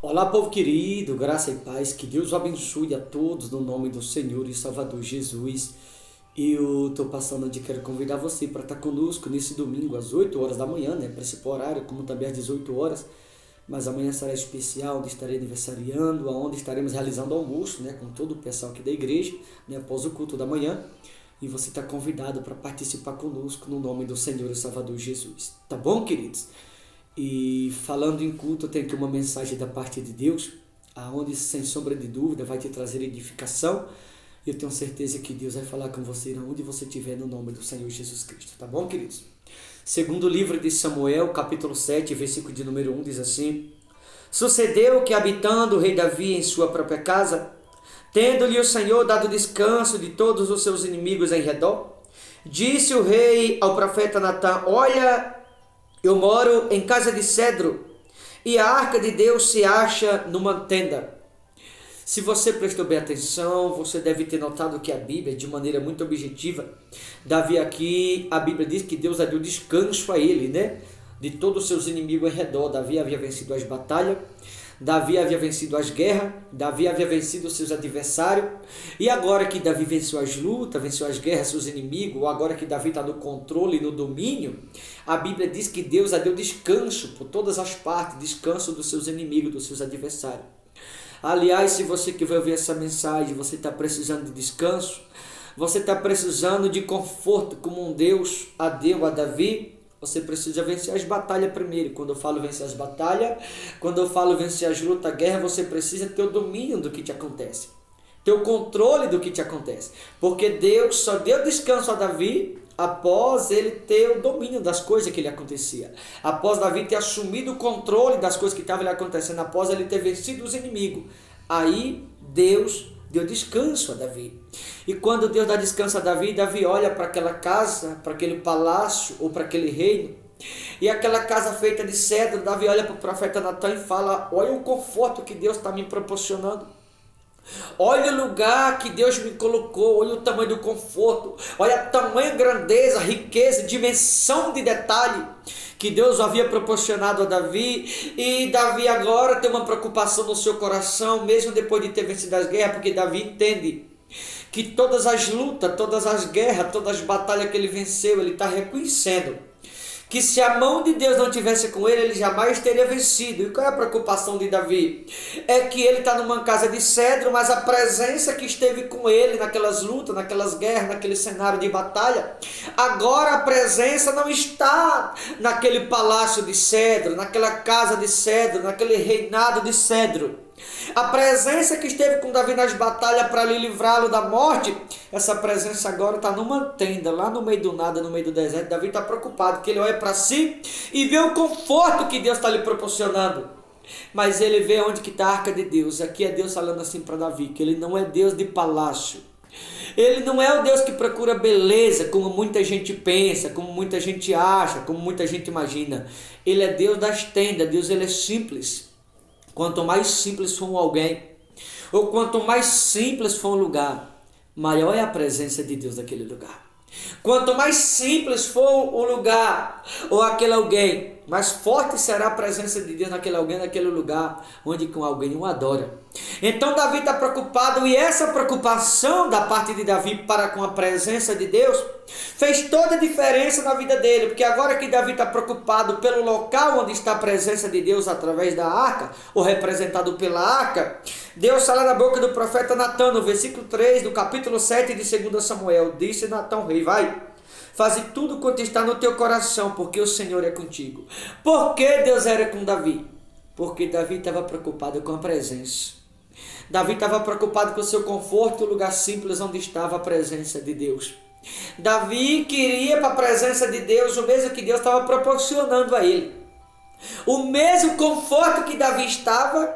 Olá, povo querido, graça e paz, que Deus o abençoe a todos no nome do Senhor e Salvador Jesus. Eu estou passando de quero convidar você para estar conosco nesse domingo às 8 horas da manhã, né? Principal horário, como também às 18 horas. Mas amanhã será especial, onde estarei aniversariando, onde estaremos realizando almoço, né? Com todo o pessoal aqui da igreja, né? Após o culto da manhã. E você está convidado para participar conosco no nome do Senhor e Salvador Jesus. Tá bom, queridos? E falando em culto, eu tenho aqui uma mensagem da parte de Deus, aonde sem sombra de dúvida vai te trazer edificação. Eu tenho certeza que Deus vai falar com você onde você estiver no nome do Senhor Jesus Cristo. Tá bom, queridos? Segundo livro de Samuel, capítulo 7, versículo de número 1, diz assim: Sucedeu que, habitando o rei Davi em sua própria casa, tendo-lhe o Senhor dado descanso de todos os seus inimigos em redor, disse o rei ao profeta Natã: Olha, eu moro em casa de cedro e a arca de Deus se acha numa tenda. Se você prestou bem atenção, você deve ter notado que a Bíblia, de maneira muito objetiva, Davi aqui, a Bíblia diz que Deus deu descanso a ele, né? De todos os seus inimigos em redor. Davi havia vencido as batalhas, Davi havia vencido as guerras, Davi havia vencido os seus adversários, e agora que Davi venceu as lutas, venceu as guerras, seus inimigos, ou agora que Davi está no controle e no domínio, a Bíblia diz que Deus deu descanso por todas as partes, descanso dos seus inimigos, dos seus adversários. Aliás, se você que vai ouvir essa mensagem, você está precisando de descanso, você está precisando de conforto, como um Deus deu a Davi, você precisa vencer as batalhas primeiro. Quando eu falo vencer as batalhas, quando eu falo vencer as lutas, a guerra, você precisa ter o domínio do que te acontece, ter o controle do que te acontece, porque Deus só deu descanso a Davi após ele ter o domínio das coisas que lhe acontecia, após Davi ter assumido o controle das coisas que estavam lhe acontecendo, após ele ter vencido os inimigos. Aí Deus deu descanso a Davi. E quando Deus dá descanso a Davi, Davi olha para aquela casa, para aquele palácio ou para aquele reino, e aquela casa feita de cedro. Davi olha para o profeta Natã e fala: olha o conforto que Deus está me proporcionando, olha o lugar que Deus me colocou, olha o tamanho do conforto, olha a tamanha grandeza, riqueza, dimensão de detalhe que Deus havia proporcionado a Davi. E Davi agora tem uma preocupação no seu coração, mesmo depois de ter vencido as guerras, porque Davi entende que todas as lutas, todas as guerras, todas as batalhas que ele venceu, ele está reconhecendo que se a mão de Deus não tivesse com ele, ele jamais teria vencido. E qual é a preocupação de Davi? É que ele está numa casa de cedro, mas a presença que esteve com ele naquelas lutas, naquelas guerras, naquele cenário de batalha, agora a presença não está naquele palácio de cedro, naquela casa de cedro, naquele reinado de cedro. A presença que esteve com Davi nas batalhas para lhe livrá-lo da morte, essa presença agora está numa tenda, lá no meio do nada, no meio do deserto. Davi está preocupado, que ele olha para si e vê o conforto que Deus está lhe proporcionando. Mas ele vê onde que está a arca de Deus. Aqui é Deus falando assim para Davi, que ele não é Deus de palácio. Ele não é o Deus que procura beleza, como muita gente pensa, como muita gente acha, como muita gente imagina. Ele é Deus das tendas. Deus, ele é simples. Quanto mais simples for alguém, ou quanto mais simples for um lugar, maior é a presença de Deus naquele lugar. Quanto mais simples for o lugar ou aquele alguém, mais forte será a presença de Deus naquele alguém, naquele lugar onde com alguém o adora. Então Davi está preocupado, e essa preocupação da parte de Davi para com a presença de Deus fez toda a diferença na vida dele, porque agora que Davi está preocupado pelo local onde está a presença de Deus através da arca, ou representado pela arca, Deus fala na boca do profeta Natã, no versículo 3 do capítulo 7 de 2 Samuel, disse Natã, rei: vai, faze tudo quanto está no teu coração, porque o Senhor é contigo. Por que Deus era com Davi? Porque Davi estava preocupado com a presença. Davi estava preocupado com o seu conforto, o lugar simples onde estava a presença de Deus. Davi queria para a presença de Deus o mesmo que Deus estava proporcionando a ele. O mesmo conforto que Davi estava,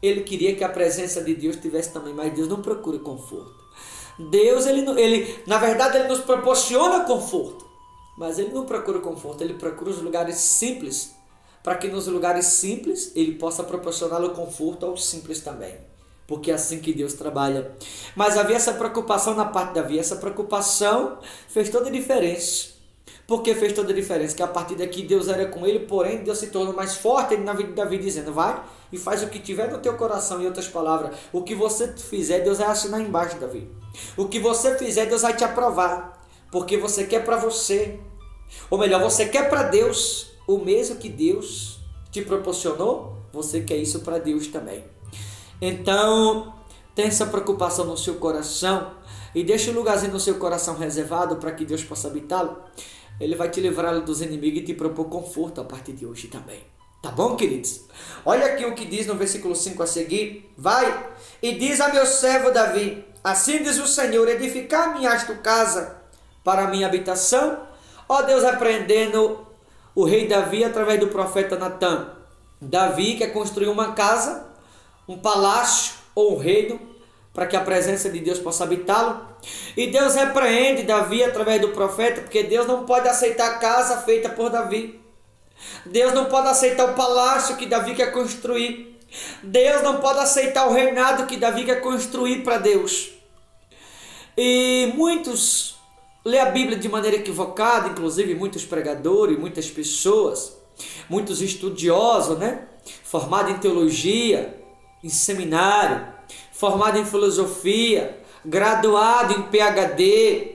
ele queria que a presença de Deus tivesse também, mas Deus não procura conforto. Deus, na verdade, ele nos proporciona conforto, mas ele não procura conforto, ele procura os lugares simples, para que nos lugares simples ele possa proporcionar o conforto aos simples também. Porque é assim que Deus trabalha. Mas havia essa preocupação na parte de Davi, essa preocupação fez toda a diferença. Porque fez toda a diferença, que a partir daqui Deus era com ele, porém Deus se tornou mais forte na vida de Davi, dizendo, vai e faz o que tiver no teu coração. Em outras palavras, o que você fizer, Deus vai assinar embaixo, Davi. O que você fizer, Deus vai te aprovar, porque você quer para você, ou melhor, você quer para Deus o mesmo que Deus te proporcionou, você quer isso para Deus também. Então, tenha essa preocupação no seu coração e deixe um lugarzinho no seu coração reservado para que Deus possa habitá-lo. Ele vai te livrar dos inimigos e te propor conforto a partir de hoje também. Tá bom, queridos? Olha aqui o que diz no versículo 5 a seguir. Vai e diz a meu servo Davi, assim diz o Senhor, edificar-me-ás tu casa para a minha habitação. Ó Deus, repreendendo o rei Davi através do profeta Natã. Davi quer construir uma casa, um palácio ou um reino, para que a presença de Deus possa habitá-lo. E Deus repreende Davi através do profeta, porque Deus não pode aceitar a casa feita por Davi. Deus não pode aceitar o palácio que Davi quer construir. Deus não pode aceitar o reinado que Davi quer construir para Deus. E muitos lê a Bíblia de maneira equivocada, inclusive muitos pregadores, muitas pessoas, muitos estudiosos, formados em teologia, em seminário, formado em filosofia, graduado em PhD,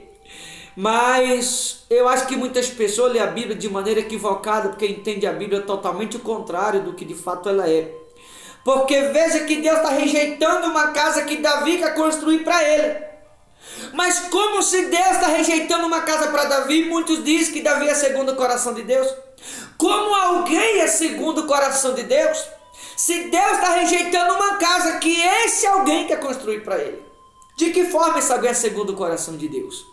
mas eu acho que muitas pessoas lêem a Bíblia de maneira equivocada, porque entendem a Bíblia totalmente o contrário do que de fato ela é. Porque veja que Deus está rejeitando uma casa que Davi quer construir para ele. Mas como se Deus está rejeitando uma casa para Davi, muitos dizem que Davi é segundo o coração de Deus. Como alguém é segundo o coração de Deus, se Deus está rejeitando uma casa que esse alguém quer construir para ele? De que forma esse alguém é segundo o coração de Deus?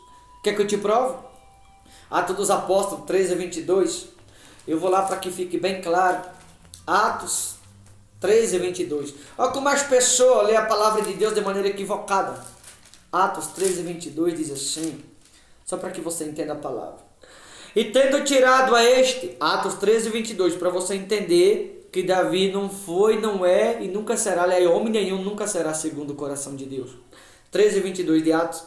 Quer que eu te prove? Atos dos Apóstolos 13:22. Eu vou lá para que fique bem claro. Atos 13:22. Olha como as pessoas lêem a palavra de Deus de maneira equivocada. Atos 13:22 diz assim, só para que você entenda a palavra. E tendo tirado a este, Atos 13:22, para você entender que Davi não foi, não é e nunca será, aliás, homem nenhum nunca será segundo o coração de Deus. 13:22 de Atos.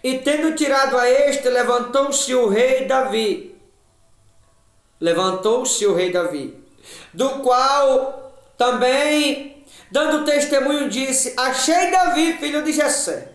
E tendo tirado a este, levantou-se o rei Davi. Levantou-se o rei Davi, do qual também, dando testemunho, disse, achei Davi, filho de Jessé,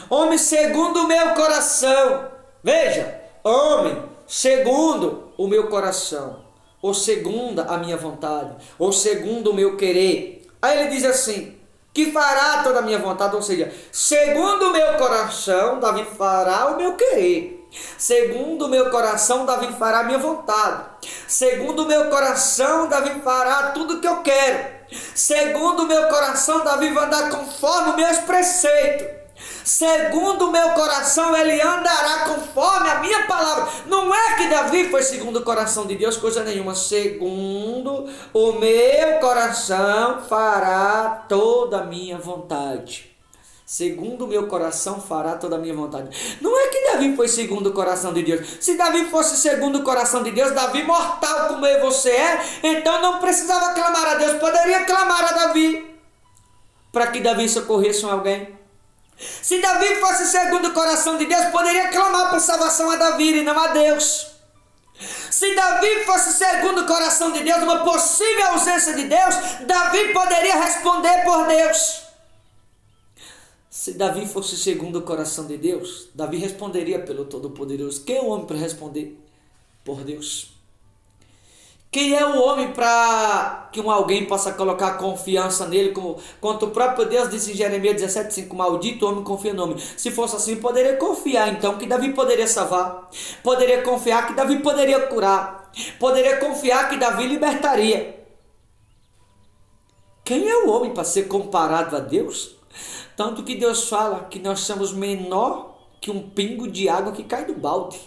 homem segundo o meu coração. Veja, homem segundo o meu coração, ou segundo a minha vontade, ou segundo o meu querer. Aí ele diz assim, que fará toda a minha vontade, ou seja, segundo o meu coração, Davi fará o meu querer. Segundo o meu coração, Davi fará a minha vontade. Segundo o meu coração, Davi fará tudo que eu quero. Segundo o meu coração, Davi vai andar conforme os meus preceitos. Segundo o meu coração, ele andará conforme a minha palavra. Não é que Davi foi segundo o coração de Deus, coisa nenhuma. Segundo o meu coração, fará toda a minha vontade. Segundo o meu coração, fará toda a minha vontade. Não é que Davi foi segundo o coração de Deus. Se Davi fosse segundo o coração de Deus, Davi mortal como eu e você é, então não precisava clamar a Deus. Poderia clamar a Davi, para que Davi socorresse alguém. Se Davi fosse segundo o coração de Deus, poderia clamar por salvação a Davi e não a Deus. Se Davi fosse segundo o coração de Deus, uma possível ausência de Deus, Davi poderia responder por Deus. Se Davi fosse segundo o coração de Deus, Davi responderia pelo Todo-Poderoso. Quem é o homem para responder por Deus? Quem é o homem para que alguém possa colocar confiança nele, quanto o próprio Deus disse em Jeremias 17:5, maldito o homem confia no homem. Se fosse assim, poderia confiar então que Davi poderia salvar, poderia confiar que Davi poderia curar, poderia confiar que Davi libertaria. Quem é o homem para ser comparado a Deus? Tanto que Deus fala que nós somos menor que um pingo de água que cai do balde.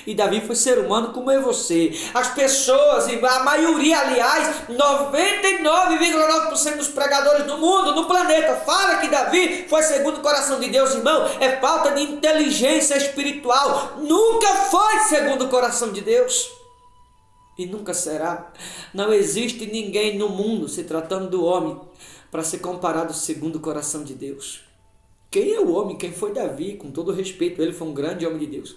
E Davi foi ser humano como eu e você. As pessoas, a maioria, aliás, 99,9% dos pregadores do mundo, no planeta, fala que Davi foi segundo o coração de Deus, irmão. É falta de inteligência espiritual. Nunca foi segundo o coração de Deus. E nunca será. Não existe ninguém no mundo, se tratando do homem, para ser comparado segundo o coração de Deus. Quem é o homem? Quem foi Davi? Com todo respeito, ele foi um grande homem de Deus.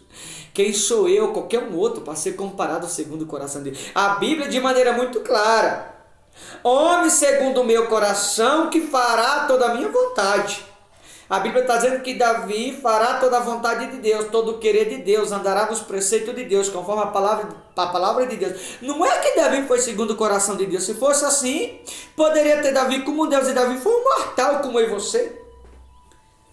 Quem sou eu, qualquer um outro, para ser comparado segundo o coração dele? A Bíblia, de maneira muito clara: homem segundo o meu coração, que fará toda a minha vontade. A Bíblia está dizendo que Davi fará toda a vontade de Deus, todo o querer de Deus, andará nos preceitos de Deus, conforme a palavra de Deus. Não é que Davi foi segundo o coração de Deus. Se fosse assim, poderia ter Davi como Deus, e Davi foi um mortal como eu e você.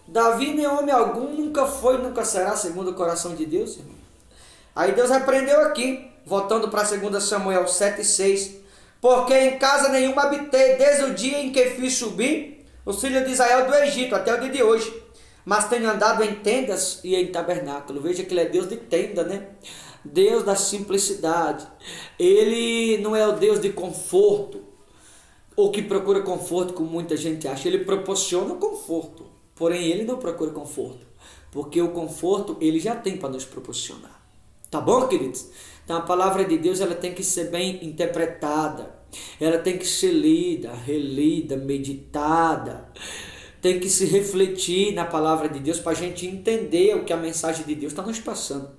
Davi, nem homem algum, nunca foi, nunca será segundo o coração de Deus, irmão. Aí Deus repreendeu aqui, voltando para 2 Samuel 7,6. Porque em casa nenhuma habitei, desde o dia em que fiz subir os filhos de Israel do Egito, até o dia de hoje. Mas tenho andado em tendas e em tabernáculo. Veja que ele é Deus de tenda, né? Deus da simplicidade. Ele não é o Deus de conforto, ou que procura conforto, como muita gente acha. Ele proporciona conforto, porém ele não procura conforto, porque o conforto ele já tem para nos proporcionar. Tá bom, queridos? Então a palavra de Deus ela tem que ser bem interpretada, ela tem que ser lida, relida, meditada, tem que se refletir na palavra de Deus para a gente entender o que a mensagem de Deus está nos passando.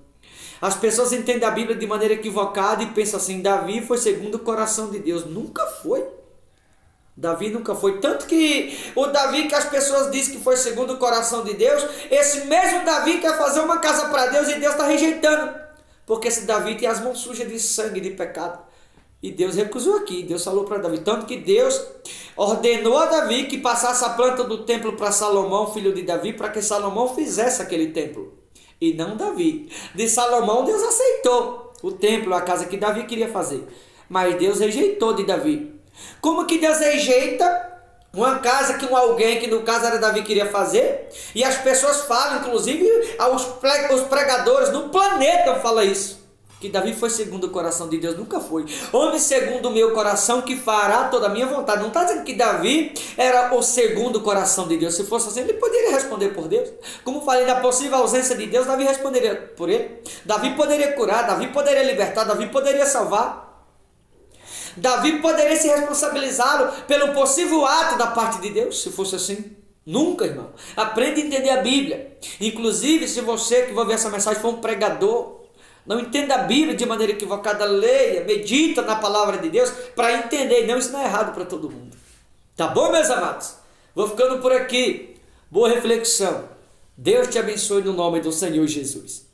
As pessoas entendem a Bíblia de maneira equivocada e pensam assim: Davi foi segundo o coração de Deus. Nunca foi. Davi nunca foi. Tanto que o Davi que as pessoas dizem que foi segundo o coração de Deus, esse mesmo Davi quer fazer uma casa para Deus e Deus está rejeitando. Porque esse Davi tem as mãos sujas de sangue, de pecado. E Deus recusou aqui. Deus falou para Davi. Tanto que Deus ordenou a Davi que passasse a planta do templo para Salomão, filho de Davi, para que Salomão fizesse aquele templo. E não Davi. De Salomão Deus aceitou o templo, a casa que Davi queria fazer. Mas Deus rejeitou de Davi. Como que Deus rejeita uma casa que alguém, que no caso era Davi, queria fazer? E as pessoas falam, inclusive os pregadores no planeta falam isso, que Davi foi segundo o coração de Deus. Nunca foi. Homem segundo o meu coração, que fará toda a minha vontade. Não está dizendo que Davi era o segundo coração de Deus. Se fosse assim, ele poderia responder por Deus. Como falei da possível ausência de Deus, Davi responderia por ele. Davi poderia curar, Davi poderia libertar, Davi poderia salvar. Davi poderia se responsabilizá-lo pelo possível ato da parte de Deus, se fosse assim. Nunca, irmão. Aprenda a entender a Bíblia. Inclusive, se você que vai ver essa mensagem for um pregador, não entenda a Bíblia de maneira equivocada, leia, medita na palavra de Deus para entender. Não, isso não é errado para todo mundo. Tá bom, meus amados? Vou ficando por aqui. Boa reflexão. Deus te abençoe no nome do Senhor Jesus.